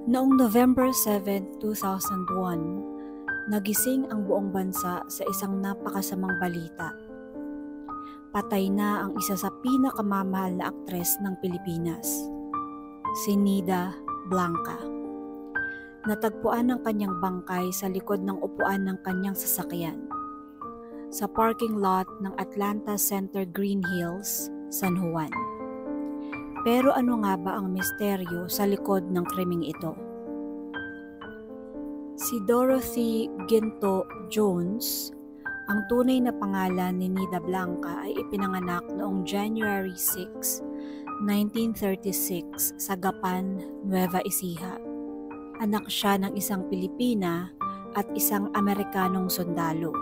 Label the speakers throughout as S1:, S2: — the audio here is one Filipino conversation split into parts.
S1: Noong November 7, 2001, nagising ang buong bansa sa isang napakasamang balita. Patay na ang isa sa pinakamamahal na aktres ng Pilipinas, si Nida Blanca. Natagpuan ang kanyang bangkay sa likod ng upuan ng kanyang sasakyan sa parking lot ng Atlanta Center Green Hills, San Juan. Pero ano nga ba ang misteryo sa likod ng krimeng ito? Si Dorothy Ginto Jones, ang tunay na pangalan ni Nida Blanca, ay ipinanganak noong January 6, 1936 sa Gapan, Nueva Ecija. Anak siya ng isang Pilipina at isang Amerikanong sundalo.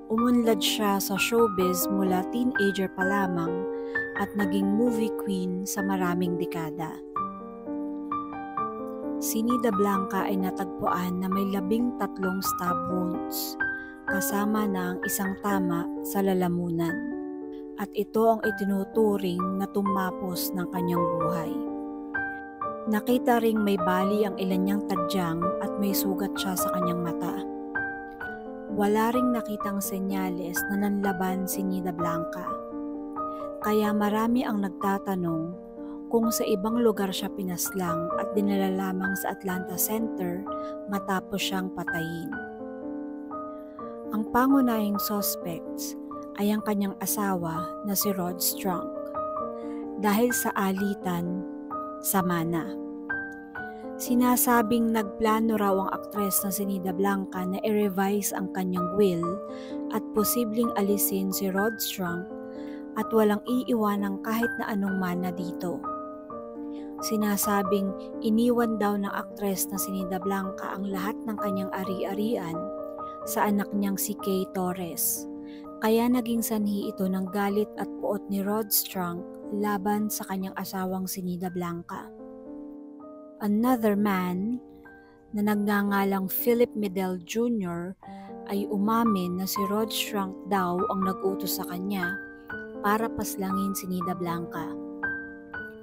S1: Umunlad siya sa showbiz mula teenager pa lamang at naging movie queen sa maraming dekada. Si Nida Blanca ay natagpuan na may 13 stab wounds, kasama na ang isang tama sa lalamunan, at ito ang itinuturing na tumapos ng kanyang buhay. Nakita ring may bali ang ilan niyang tadyang at may sugat siya sa kanyang mata. Wala ring nakitang senyales na nanlaban si Nida Blanca, kaya marami ang nagtatanong kung sa ibang lugar siya pinaslang at dinala lamang sa Atlanta Center matapos siyang patayin. Ang pangunahing suspects ay ang kanyang asawa na si Rod Strunk dahil sa alitan sa mana. Sinasabing nagplano raw ang aktres na si Nida Blanca na i-revise ang kanyang will at posibleng alisin si Rod Strunk at walang iiwanang kahit na anong mana dito. Sinasabing iniwan daw ng aktres na si Nida Blanca ang lahat ng kanyang ari-arian sa anak niyang si Kay Torres. Kaya naging sanhi ito ng galit at puot ni Rod Strunk laban sa kanyang asawang si Nida Blanca. Another man na nagngangalang Philip Medel Jr. ay umamin na si Rod Strunk daw ang nag-utos sa kanya para paslangin si Nida Blanca.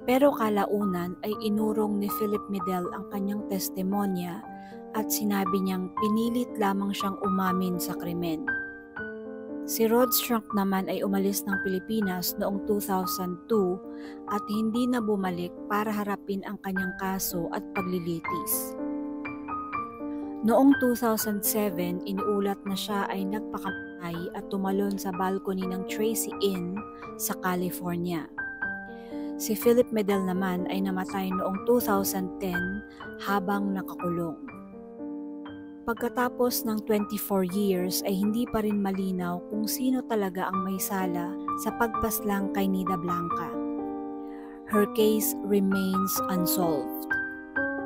S1: Pero kalaunan ay inurong ni Philip Medel ang kanyang testimonya at sinabi niyang pinilit lamang siyang umamin sa krimen. Si Rod Strunk naman ay umalis ng Pilipinas noong 2002 at hindi na bumalik para harapin ang kanyang kaso at paglilitis. Noong 2007, iniulat na siya ay nagpakamatay at tumalon sa balcony ng Tracy Inn sa California. Si Philip Medel naman ay namatay noong 2010 habang nakakulong. Pagkatapos ng 24 years ay hindi pa rin malinaw kung sino talaga ang may sala sa pagpaslang kay Nida Blanca. Her case remains unsolved.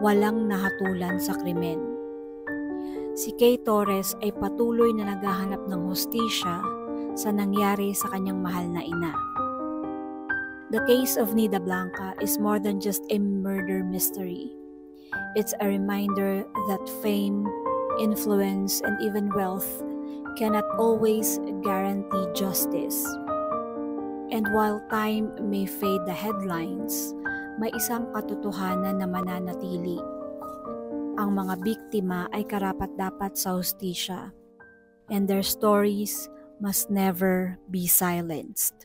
S1: Walang nahatulan sa krimen. Si Kay Torres ay patuloy na naghahanap ng hustisya sa nangyari sa kanyang mahal na ina. The case of Nida Blanca is more than just a murder mystery. It's a reminder that fame, influence, and even wealth cannot always guarantee justice. And while time may fade the headlines, may isang katotohanan na mananatili. Ang mga biktima ay karapat-dapat sa hustisya, and their stories must never be silenced.